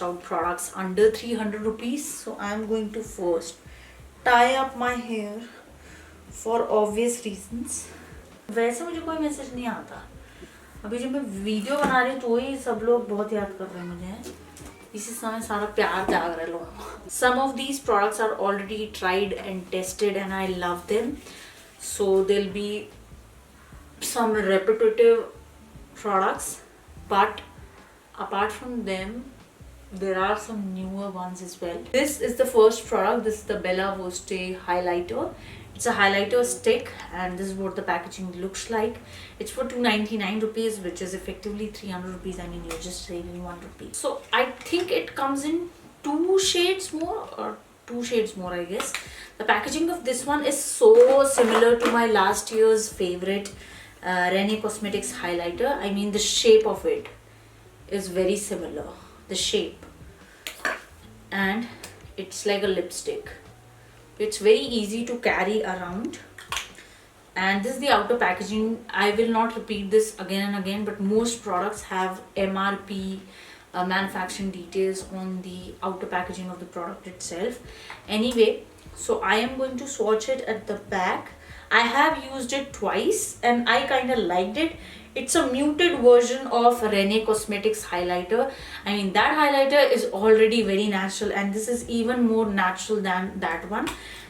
out products under 300 rupees. So I'm going to first tie up my hair for obvious reasons. वैसे मुझे कोई message नहीं आता, अभी जब मैं वीडियो बना रही हूँ तो ही सब लोग बहुत याद कर रहे हैं मुझे, इसी समय सारा प्यार त्याग रहे लोगों को. Some of these products are already tried and tested and I love them. So there'll be some repetitive products, but apart from them there are some newer ones as well. This is the first product. This is the Bella Voste highlighter. It's a highlighter stick and this is what the packaging looks like. It's for 299 rupees, which is effectively 300 rupees. I mean, you're just saving 1 rupee. So I think it comes in 2 shades more, or 2 shades more I guess. The packaging of this one is so similar to my last year's favorite Rene Cosmetics highlighter. I mean, the shape of it is very similar, the shape, and it's like a lipstick. It's very easy to carry around, and this is the outer packaging. I will not repeat this again and again, but most products have MRP manufacturing details on the outer packaging of the product itself. Anyway, so I am going to swatch it at the back. I have used it twice and I kind of liked it. It's a muted version of Rene Cosmetics highlighter. I mean, that highlighter is already very natural and this is even more natural than that one.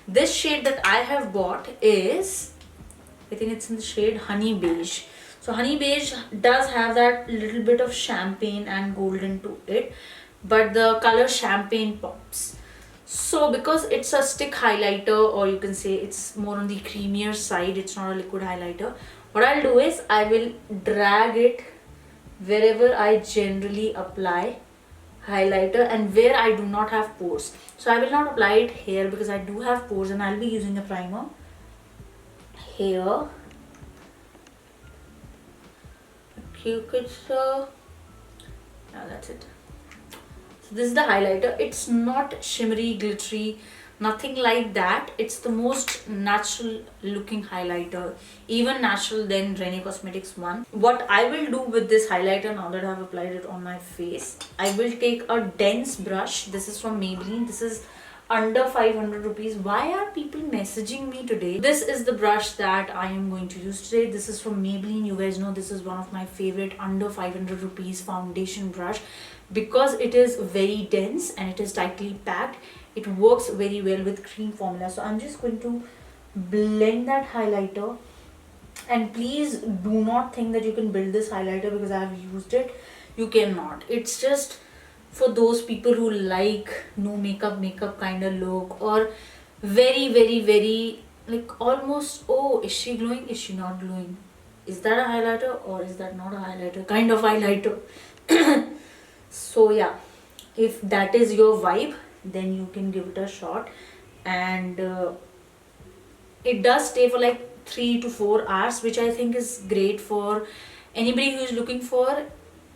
This shade that I have bought is, I think it's in the shade Honey Beige. So Honey Beige does have that little bit of champagne and golden to it, but the color champagne pops. So because it's a stick highlighter, or you can say it's more on the creamier side, it's not a liquid highlighter, what I'll do is I will drag it wherever I generally apply highlighter and where I do not have pores. So I will not apply it here because I do have pores and I'll be using a primer here. Now that's it. So this is the highlighter. It's not shimmery, glittery, nothing like that. It's the most natural looking highlighter, even natural than Rene Cosmetics one. What I will do with this highlighter, now that I have applied it on my face, I will take a dense brush. This is from Maybelline. This is under 500 rupees. Why are people messaging me today? This is the brush that I am going to use today. This is from Maybelline. You guys know this is one of my favorite under 500 rupees foundation brush because it is very dense and it is tightly packed. It works very well with cream formula. So I'm just going to blend that highlighter, and please do not think that you can build this highlighter because I have used it. You cannot. It's just for those people who like no makeup kind of look, or very like almost, oh, is she glowing, is she not glowing, is that a highlighter or is that not a highlighter kind of highlighter. So yeah, if that is your vibe, then you can give it a shot. And it does stay for like 3 to 4 hours, which I think is great for anybody who is looking for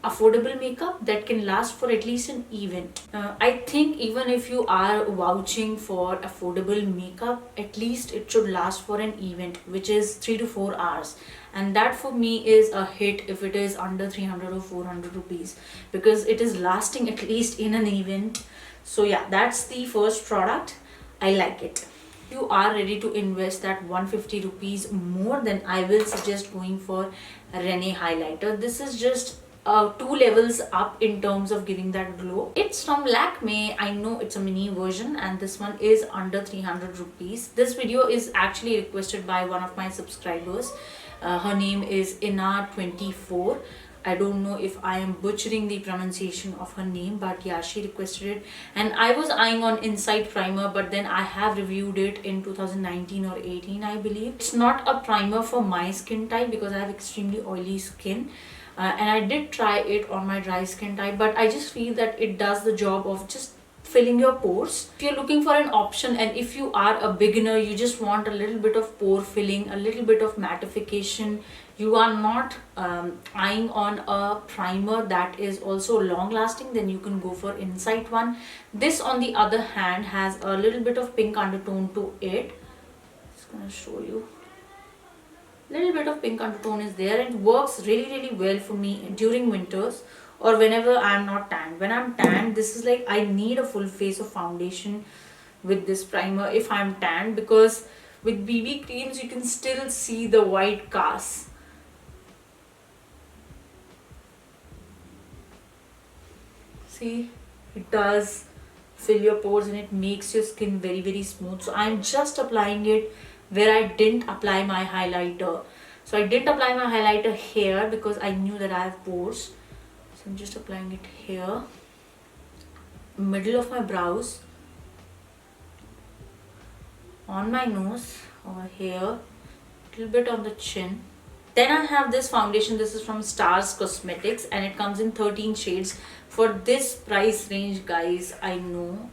affordable makeup that can last for at least an event. I think even if you are vouching for affordable makeup, at least it should last for an event, which is 3 to 4 hours. And that for me is a hit if it is under 300 or 400 rupees, because it is lasting at least in an event. So yeah, that's the first product. I like it. If you are ready to invest that 150 rupees more, then I will suggest going for Rene highlighter. This is just 2 levels up in terms of giving that glow. It's from Lakme. I know it's a mini version and this one is under 300 rupees. This video is actually requested by one of my subscribers. Her name is Ina24. I don't know if I am butchering the pronunciation of her name, but yeah, she requested it. And I was eyeing on Insight Primer, but then I have reviewed it in 2019 or 18, I believe. It's not a primer for my skin type because I have extremely oily skin. And I did try it on my dry skin type, but I just feel that it does the job of just filling your pores. If you're looking for an option and if you are a beginner, you just want a little bit of pore filling, a little bit of mattification, you are not eyeing on a primer that is also long lasting, then you can go for Insight one. This on the other hand has a little bit of pink undertone to it. I'm just gonna show you. Little bit of pink undertone is there and it works really well for me during winters or whenever I'm not tanned. When I'm tanned, this is like I need a full face of foundation with this primer if I'm tanned, because with BB creams you can still see the white cast. See, it does fill your pores and it makes your skin very very smooth. So I'm just applying it where I didn't apply my highlighter. So I didn't apply my highlighter here because I knew that I have pores. So I'm just applying it here, middle of my brows, on my nose, over here, little bit on the chin. Then I have this foundation. This is from Stars Cosmetics and it comes in 13 shades. For this price range, guys, I know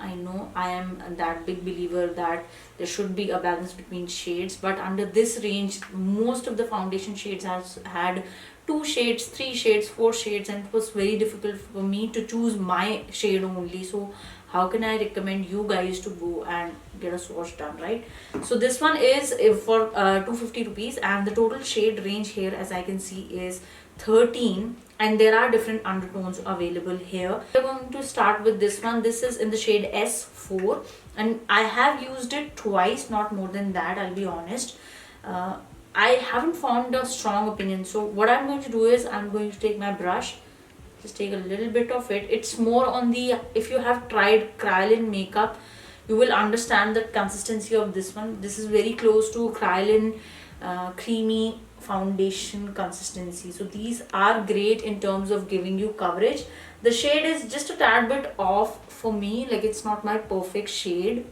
I am that big believer that there should be a balance between shades, but under this range most of the foundation shades has had 2 shades, 3 shades, 4 shades, and it was very difficult for me to choose my shade only. So how can I recommend you guys to go and get a swatch done, right? So this one is for 250 rupees, and the total shade range here, as I can see, is 13, and there are different undertones available here. We're going to start with this one. This is in the shade S4, and I have used it twice, not more than that, I'll be honest. I haven't formed a strong opinion, so what I'm going to do is I'm going to take my brush, just take a little bit of it. It's more on the, if you have tried Kryolan makeup, you will understand the consistency of this one. This is very close to Kryolan creamy foundation consistency. So these are great in terms of giving you coverage. The shade is just a tad bit off for me, like it's not my perfect shade.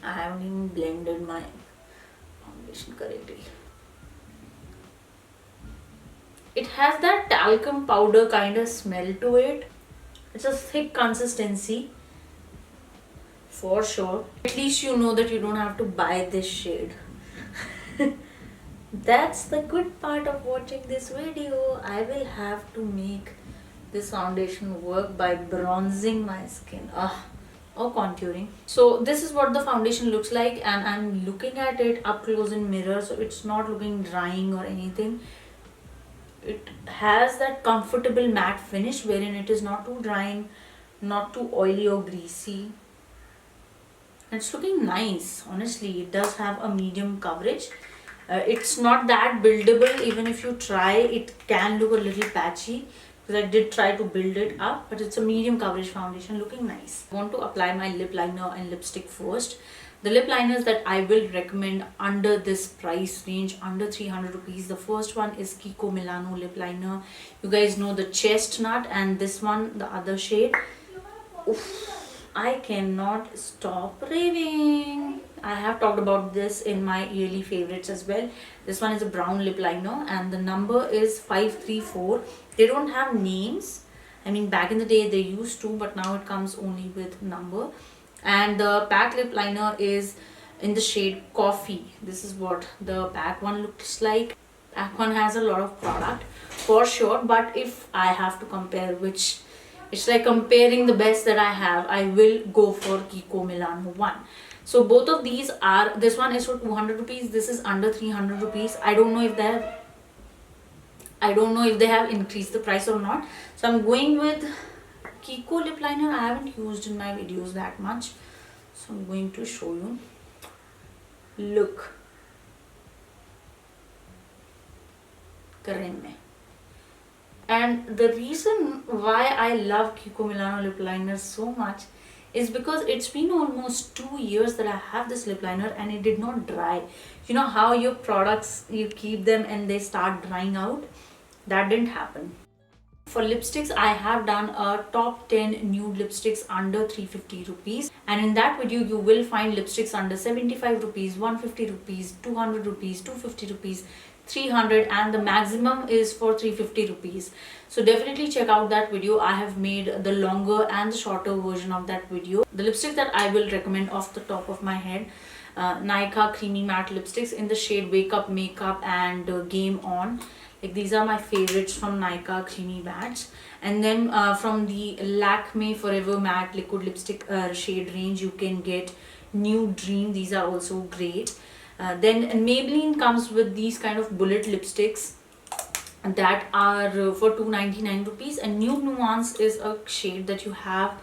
I haven't even blended my foundation correctly. It has that talcum powder kind of smell to it. It's a thick consistency for sure. At least you know that you don't have to buy this shade. That's the good part of watching this video. I will have to make this foundation work by bronzing my skin or contouring. So this is what the foundation looks like, and I'm looking at it up close in mirror, so it's not looking drying or anything. It has that comfortable matte finish wherein it is not too drying, not too oily or greasy. It's looking nice. Honestly, it does have a medium coverage. It's not that buildable. Even if you try, it can look a little patchy because I did try to build it up, but it's a medium coverage foundation, looking nice. I want to apply my lip liner and lipstick first. The lip liners that I will recommend under this price range, under 300 rupees, the first one is Kiko Milano lip liner. You guys know the chestnut, and this one, the other shade. Oof, I cannot stop raving. I have talked about this in my yearly favorites as well. This one is a brown lip liner and the number is 534. They don't have names. I mean, back in the day they used to, but now it comes only with number. And the pack lip liner is in the shade Coffee. This is what the pack one looks like. Pack one has a lot of product for sure, but if I have to compare which, it's like comparing the best that I have, I will go for Kiko Milano one. So both of these are, this one is for 200 rupees, this is under 300 rupees. I don't know if they have increased the price or not. So I'm going with Kiko lip liner. I haven't used in my videos that much, so I'm going to show you. Look, Kareem mein. And the reason why I love Kiko Milano lip liner so much is because it's been almost 2 years that I have this lip liner and it did not dry. You know how your products, you keep them and they start drying out? That didn't happen. For lipsticks, I have done a top 10 nude lipsticks under 350 rupees, and in that video you will find lipsticks under 75 rupees, 150 rupees, 200 rupees, 250 rupees, 300, and the maximum is for 350 rupees. So definitely check out that video. I have made the longer and the shorter version of that video. The lipstick that I will recommend off the top of my head, Nykaa Creamy Matte Lipsticks in the shade Wake Up Makeup and Game On. Like, these are my favorites from Nykaa Creamy Mattes. And then from the Lakme Forever Matte Liquid Lipstick shade range, you can get Nude Dream. These are also great. Then Maybelline comes with these kind of bullet lipsticks. that are for 299 rupees. And New Nuance is a shade that you have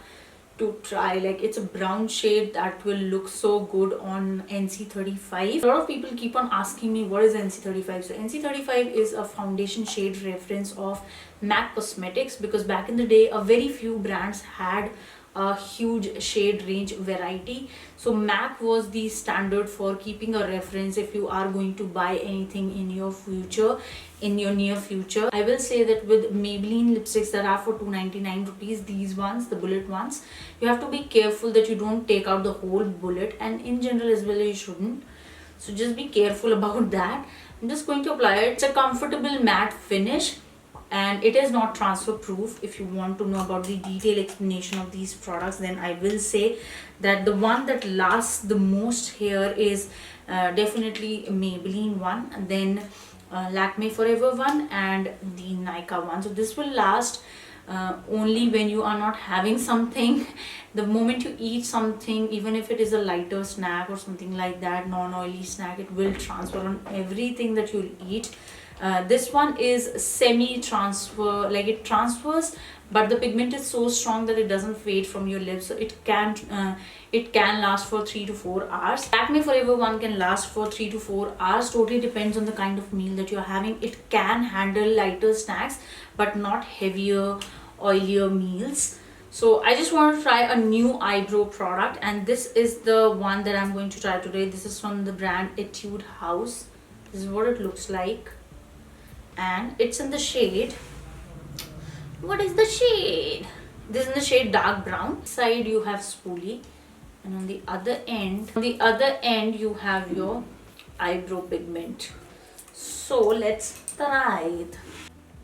to try. Like, it's a brown shade that will look so good on NC35. A lot of people keep on asking me what is NC35. So NC35 is a foundation shade reference of MAC Cosmetics, because back in the day a very few brands had a huge shade range variety. So MAC was the standard for keeping a reference if you are going to buy anything in your future, in your near future. I will say that with Maybelline lipsticks that are for 299 rupees, these ones, the bullet ones, you have to be careful that you don't take out the whole bullet, and in general as well you shouldn't. So just be careful about that. I'm just going to apply it. It's a comfortable matte finish, and it is not transfer proof. If you want to know about the detailed explanation of these products, then I will say that the one that lasts the most here is definitely Maybelline one, and then Lakme Forever one, and the Nykaa one. So this will last only when you are not having something. The moment you eat something, even if it is a lighter snack or something like that, non-oily snack, it will transfer on everything that you'll eat. This one is semi-transfer, like it transfers, but the pigment is so strong that it doesn't fade from your lips, so it can last for 3 to 4 hours. Lakme Forever one can last for 3 to 4 hours. Totally depends on the kind of meal that you're having. It can handle lighter snacks, but not heavier, oilier meals. So I just want to try a new eyebrow product, and this is the one that I'm going to try today. This is from the brand Etude House. This is what it looks like, and it's in the shade, what is the shade? This is in the shade dark brown. Side you have spoolie, and on the other end you have your eyebrow pigment. So let's try it.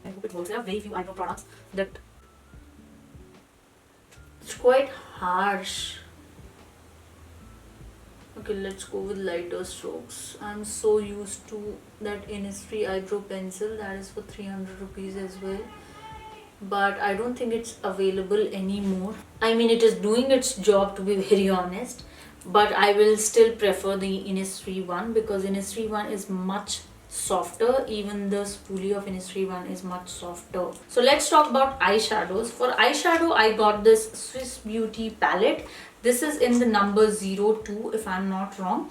I hope it works. There are very few eyebrow products that it's quite harsh. Okay, let's go with lighter strokes. I'm so used to that Innisfree eyebrow pencil that is for 300 rupees as well, but I don't think it's available anymore. I mean, it is doing its job, to be very honest, but I will still prefer the Innisfree one, because Innisfree one is much softer. Even the spoolie of Innisfree one is much softer. So let's talk about eyeshadows. For eyeshadow, I got this Swiss Beauty palette. This is in the number 02 if I'm not wrong,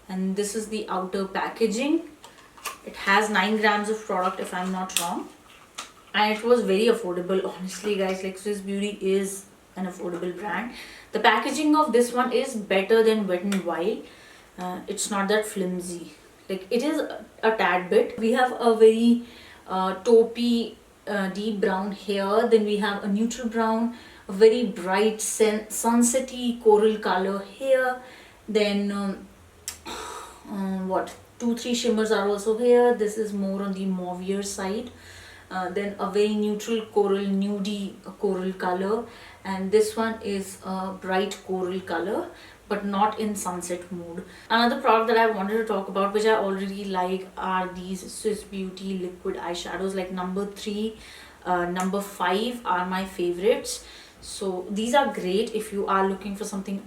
and this is the outer packaging. It has 9 grams of product if I'm not wrong, and it was very affordable, honestly guys. Like, Swiss Beauty is an affordable brand. The packaging of this one is better than Wet n Wild. It's not that flimsy. Like, it is a tad bit. We have a very taupey deep brown here, then we have a neutral brown, a very bright sunsetty coral color here, then what, 2-3 shimmers are also here. This is more on the mauvier side. Then a very neutral coral, nudie coral color, and this one is a bright coral color, but not in sunset mood. Another product that I wanted to talk about, which I already like, are these Swiss Beauty liquid eyeshadows. Like number 3, number 5 are my favorites. So these are great if you are looking for something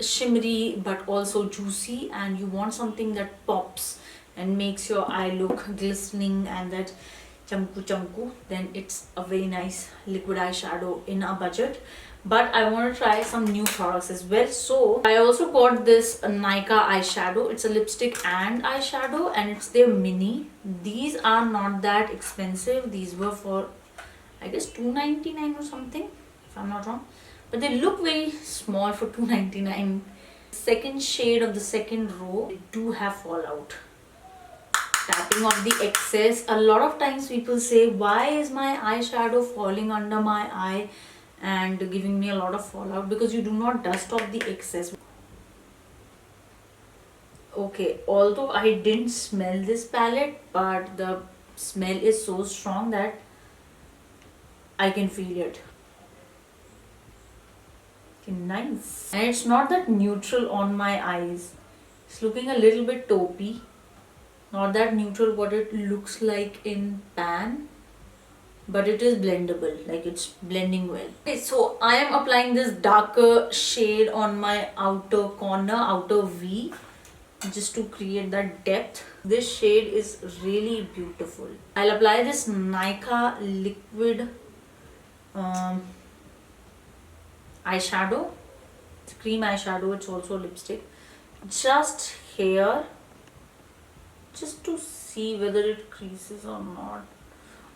shimmery but also juicy, and you want something that pops and makes your eye look glistening and that chunku, then it's a very nice liquid eyeshadow in a budget. But I want to try some new products as well. So I also got this Nykaa eyeshadow. It's a lipstick and eyeshadow, and it's their mini. These are not that expensive. These were for, I guess, 299 or something, if I'm not wrong, but they look very small for 299. Second shade of the second row, they do have fallout. Tapping off the excess. A lot of times people say, why is my eyeshadow falling under my eye and giving me a lot of fallout? Because you do not dust off the excess. Okay, although I didn't smell this palette, but the smell is so strong that I can feel it. Okay, nice. And it's not that neutral on my eyes. It's looking a little bit taupey. Not that neutral what it looks like in pan, but it is blendable, like it's blending well. Okay, so I am applying this darker shade on my outer corner, outer V, just to create that depth. This shade is really beautiful. I'll apply this Nykaa liquid um, eyeshadow. It's cream eyeshadow, it's also lipstick. Just here, just to see whether it creases or not.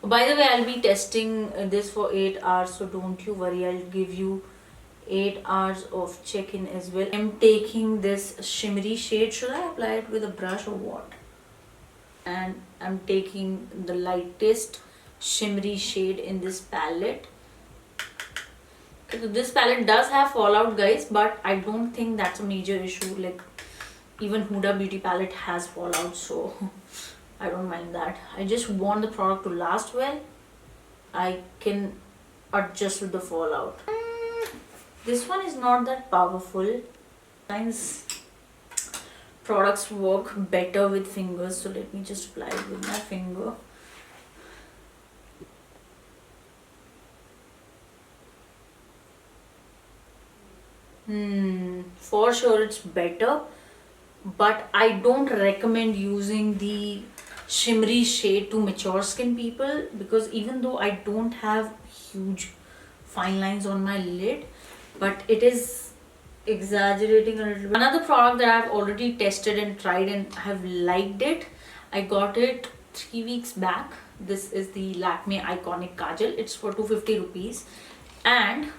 By the way, I'll be testing this for 8 hours, so don't you worry, I'll give you 8 hours of check-in as well. I'm taking this shimmery shade. Should I apply it with a brush or what? And I'm taking the lightest shimmery shade in this palette. Okay, so this palette does have fallout, guys, but I don't think that's a major issue. Like, even Huda Beauty palette has fallout, so I don't mind that. I just want the product to last well. I can adjust with the fallout. This one is not that powerful. Sometimes products work better with fingers, so let me just apply it with my finger. For sure it's better, but I don't recommend using the shimmery shade to mature skin people, because even though I don't have huge fine lines on my lid, but it is exaggerating a little bit. Another product that I've already tested and tried and have liked it, I got it 3 weeks back. This is the Lakme Iconic Kajal. It's for 250 rupees, and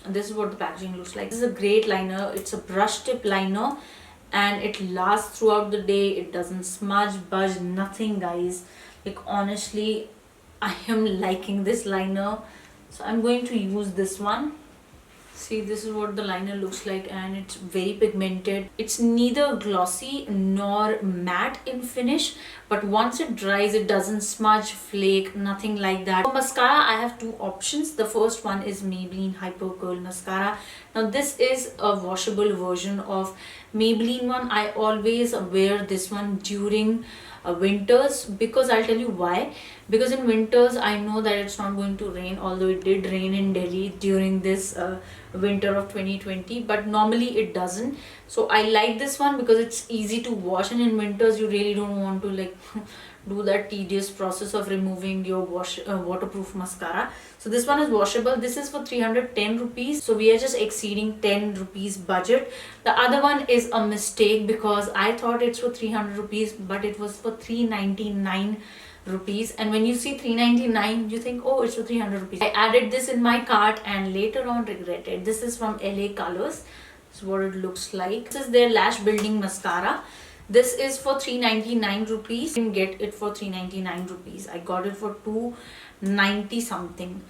this is what the packaging looks like. This is a great liner. It's a brush tip liner and it lasts throughout the day. It doesn't smudge, budge, nothing, guys. Like, honestly, I am liking this liner, so I'm going to use this one. See, this is what the liner looks like, and it's very pigmented. It's neither glossy nor matte in finish, but once it dries, it doesn't smudge, flake, nothing like that. For mascara, I have two options. The first one is Maybelline Hyper Curl Mascara. Now, this is a washable version of Maybelline one. I always wear this one during winters, because I'll tell you why. Because in winters I know that it's not going to rain, although it did rain in Delhi during this winter of 2020, but normally it doesn't. So I like this one because it's easy to wash, and in winters you really don't want to like do that tedious process of removing your waterproof mascara. So this one is washable. This is for 310 rupees, so we are just exceeding 10 rupees budget. The other one is a mistake, because I thought it's for 300 rupees, but it was for 399 rupees. And when you see 399, you think, oh, it's for 300 rupees. I added this in my cart and later on regretted. This is from LA Colors. This is what it looks like. This is their lash building mascara. This is for 399 rupees. You can get it for 399 rupees. I got it for 290 something.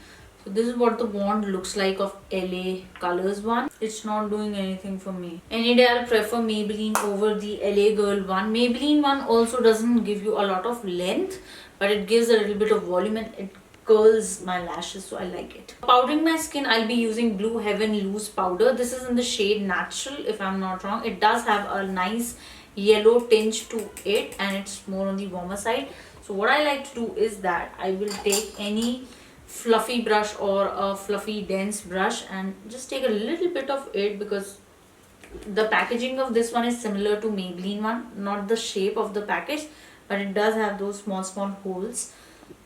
So this is what the wand looks like of LA Colors one. It's not doing anything for me. Any day I'll prefer Maybelline over the LA Girl one. Maybelline one also doesn't give you a lot of length, but it gives a little bit of volume and it curls my lashes, so I like it. Powdering my skin, I'll be using Blue Heaven Loose Powder. This is in the shade Natural, if I'm not wrong. It does have a nice yellow tinge to it, and it's more on the warmer side. So what I like to do is that I will take any fluffy brush or a fluffy dense brush and just take a little bit of it, because the packaging of this one is similar to Maybelline one, not the shape of the package, but it does have those small holes.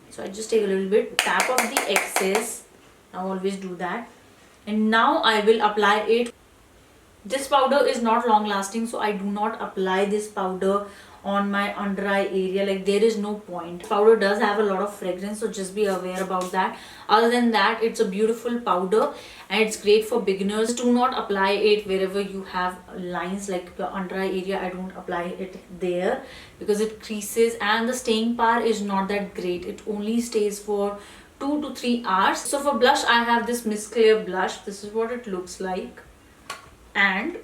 So I just take a little bit, tap off the excess. I always do that, and now I will apply it. This powder is not long lasting, so I do not apply this powder on my under eye area. Like, there is no point. Powder does have a lot of fragrance, so just be aware about that. Other than that, it's a beautiful powder and it's great for beginners. Do not apply it wherever you have lines, like the under eye area. I don't apply it there because it creases, and the staying power is not that great. It only stays for 2 to 3 hours. So for blush, I have this Miss Clear blush. This is what it looks like. And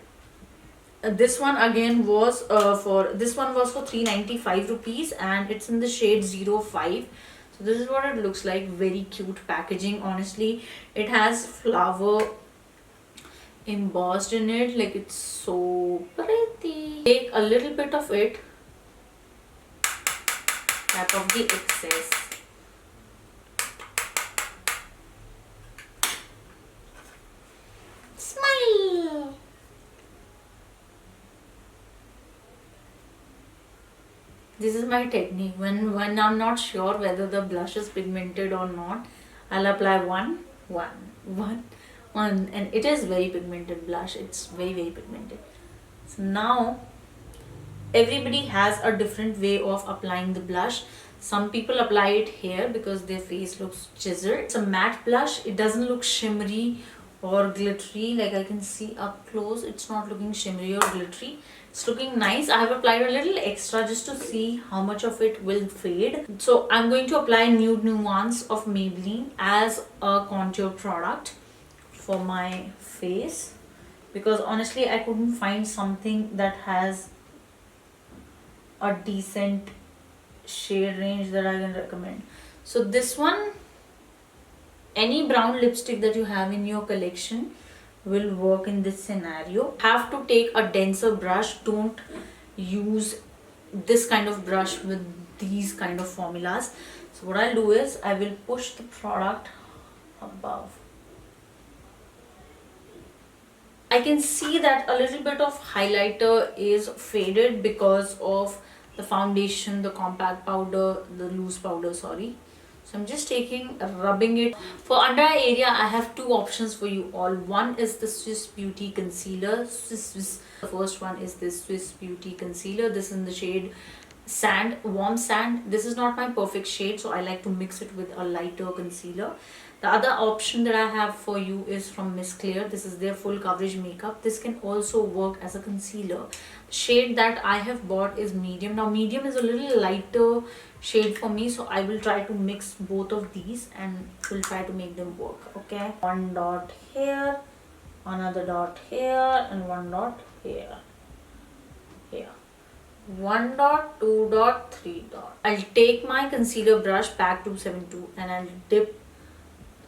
this one again was for 395 rupees, and it's in the shade 05. So this is what it looks like. Very cute packaging. Honestly, it has flower embossed in it. Like, it's so pretty. Take a little bit of it, tap off the excess. Smile. This my technique. When I'm not sure whether the blush is pigmented or not, I'll apply one, and it is very pigmented blush. It's very pigmented. So now everybody has a different way of applying the blush. Some people apply it here because their face looks chiseled. It's a matte blush. It doesn't look shimmery or glittery. Like I can see up close, it's not looking shimmery or glittery. It's looking nice. I have applied a little extra just to see how much of it will fade. So I'm going to apply Nude Nuance of Maybelline as a contour product for my face, because honestly I couldn't find something that has a decent shade range that I can recommend. So this one, any brown lipstick that you have in your collection will work in this scenario. Have to take a denser brush. Don't use this kind of brush with these kind of formulas. So what I'll do is I will push the product above. I can see that a little bit of highlighter is faded because of the foundation, the compact powder, the loose powder, sorry. So I'm just rubbing it. For under eye area, I have two options for you all. One is the Swiss Beauty Concealer. The first one is this Swiss Beauty Concealer. This is in the shade Sand, Warm Sand. This is not my perfect shade, so I like to mix it with a lighter concealer. The other option that I have for you is from Miss Claire. This is their full coverage makeup. This can also work as a concealer. The shade that I have bought is medium. Now medium is a little lighter shade for me, so I will try to mix both of these and will try to make them work. Okay, one dot here, another dot here, and one dot here. One dot, two dot, three dot. I'll take my concealer brush PAC 272 and I'll dip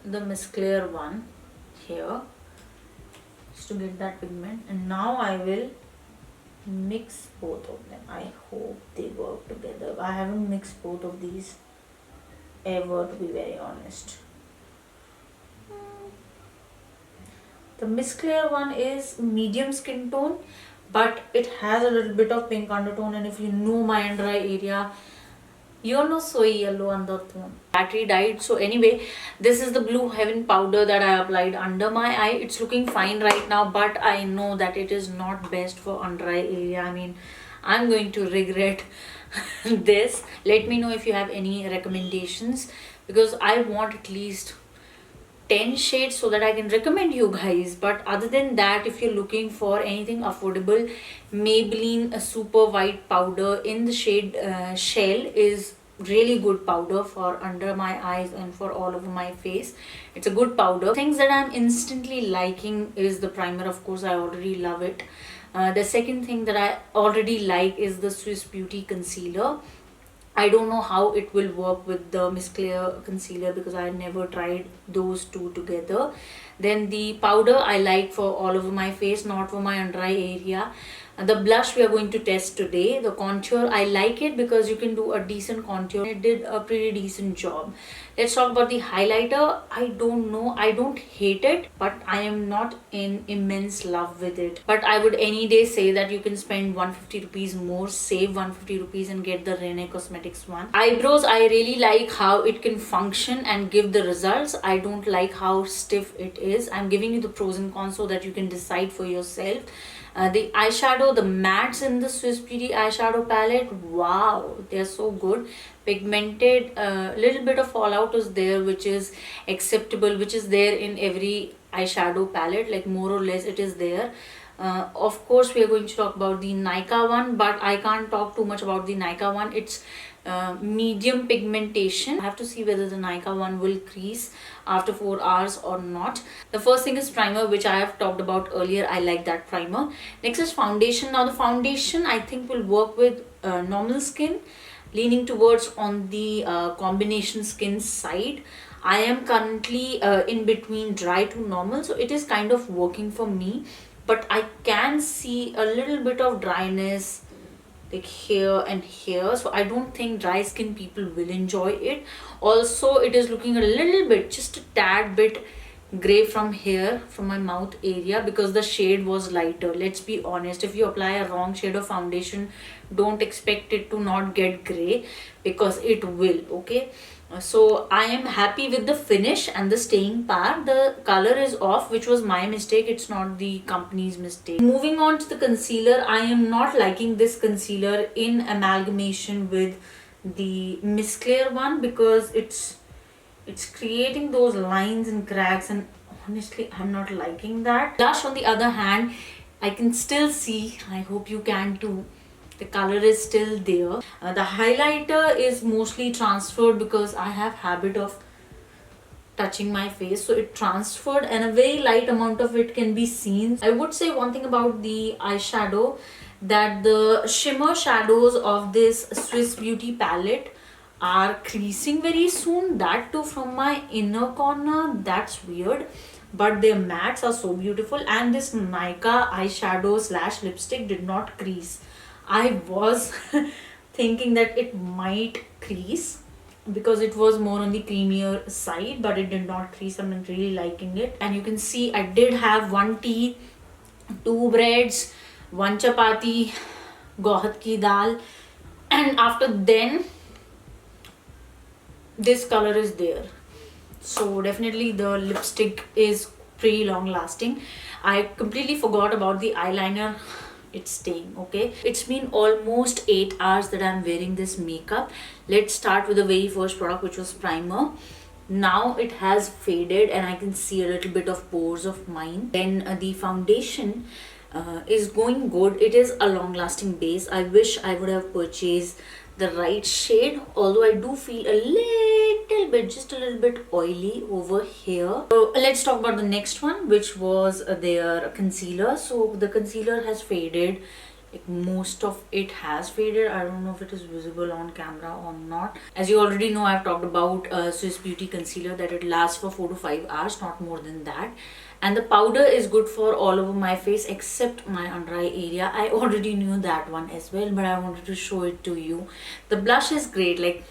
the Miss Claire one here just to get that pigment, and now I will mix both of them. I hope they work together. I haven't mixed both of these ever, to be very honest. The Miss Claire one is medium skin tone, but it has a little bit of pink undertone, and if you know my under eye area, you're not so yellow undertone. Battery died. So anyway, this is the Blue Heaven powder that I applied under my eye. It's looking fine right now, but I know that it is not best for under eye area. I mean, I'm going to regret this. Let me know if you have any recommendations, because I want at least 10 shades so that I can recommend you guys. But other than that, if you're looking for anything affordable, Maybelline Super White powder in the shade Shell is really good powder for under my eyes and for all over my face. It's a good powder. Things that I'm instantly liking is the primer. Of course, I already love it. The second thing that I already like is the Swiss Beauty Concealer. I don't know how it will work with the Miss Claire concealer because I never tried those two together. Then the powder I like for all over my face, not for my under eye area. The blush we are going to test today. The contour, I like it because you can do a decent contour. It did a pretty decent job. Let's talk about the highlighter. I don't know. I don't hate it, but I am not in immense love with it. But I would any day say that you can spend 150 rupees more, save 150 rupees and get the Rene Cosmetics one. Eyebrows, I really like how it can function and give the results. I don't like how stiff it is. I'm giving you the pros and cons so that you can decide for yourself. The eyeshadow, the mattes in the Swiss Beauty eyeshadow palette, wow, they're so good. Pigmented, little bit of fallout is there, which is acceptable, which is there in every eyeshadow palette, like more or less it is there. Of course, we are going to talk about the Nykaa one, but I can't talk too much about the Nykaa one. It's medium pigmentation. I have to see whether the Nykaa one will crease after 4 hours or not. The first thing is primer, which I have talked about earlier. I like that primer. Next is foundation. Now the foundation I think will work with normal skin, leaning towards on the combination skin side. I am currently in between dry to normal, so it is kind of working for me, but I can see a little bit of dryness like here and here, so I don't think dry skin people will enjoy it. Also, it is looking a little bit, just a tad bit gray from here, from my mouth area, because the shade was lighter. Let's be honest, if you apply a wrong shade of foundation, don't expect it to not get gray, because it will. Okay, so I am happy with the finish and the staying power. The color is off, which was my mistake, it's not the company's mistake. Moving on to the concealer, I am not liking this concealer in amalgamation with the Miss Claire one, because it's creating those lines and cracks, and honestly I'm not liking that. Blush on the other hand, I can still see, I hope you can too, the color is still there. The highlighter is mostly transferred because I have habit of touching my face, so it transferred and a very light amount of it can be seen. I would say one thing about the eyeshadow, that the shimmer shadows of this Swiss Beauty palette are creasing very soon, that too from my inner corner. That's weird, but their mattes are so beautiful, and this Nykaa eyeshadow slash lipstick did not crease. I was thinking that it might crease because it was more on the creamier side, but it did not crease. I'm really liking it. And you can see I did have one tea, two breads, one chapati, gohat ki dal, and after then this color is there. So definitely the lipstick is pretty long lasting. I completely forgot about the eyeliner, it's staying. Okay, it's been almost 8 hours that I'm wearing this makeup. Let's start with the very first product, which was primer. Now it has faded and I can see a little bit of pores of mine. Then the foundation is going good. It is a long lasting base. I wish I would have purchased the right shade, although I do feel a little bit, just a little bit oily over here. So let's talk about the next one, which was their concealer. So the concealer has faded, like most of it has faded. I don't know if it is visible on camera or not. As you already know, I've talked about Swiss Beauty concealer, that it lasts for 4 to 5 hours, not more than that. And the powder is good for all over my face except my under eye area. I already knew that one as well, but I wanted to show it to you. The blush is great, like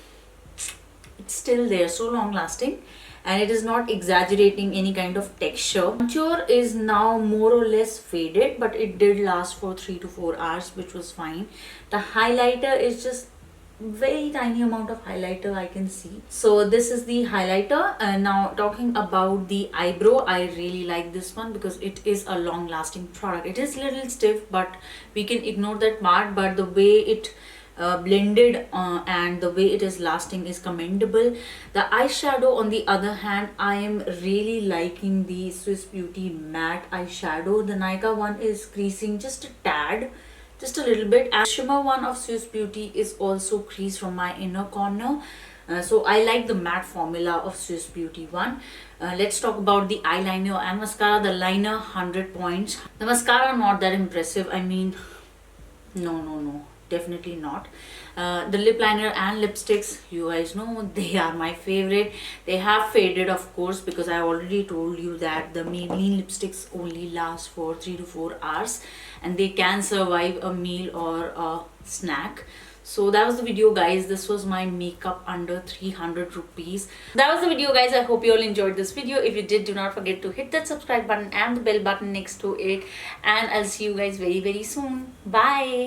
it's still there, so long lasting, and it is not exaggerating any kind of texture. Contour is now more or less faded, but it did last for 3 to 4 hours, which was fine. The highlighter is just very tiny amount of highlighter I can see. So this is the highlighter. And now talking about the eyebrow, I really like this one because it is a long lasting product. It is a little stiff, but we can ignore that part. But the way it blended and the way it is lasting is commendable. The eyeshadow on the other hand, I am really liking the Swiss Beauty matte eyeshadow. The Nykaa one is creasing just a tad, just a little bit, and shimmer one of Swiss Beauty is also creased from my inner corner. So I like the matte formula of Swiss Beauty one. Let's talk about the eyeliner and mascara. The liner 100 points. The mascara not that impressive. I mean, no, definitely not. The lip liner and lipsticks, you guys know they are my favorite. They have faded, of course, because I already told you that the Maybelline lipsticks only last for 3 to 4 hours and they can survive a meal or a snack. So that was the video, guys. This was my makeup under 300 rupees. That was the video, guys. I hope you all enjoyed this video. If you did, do not forget to hit that subscribe button and the bell button next to it, and I'll see you guys very soon. Bye.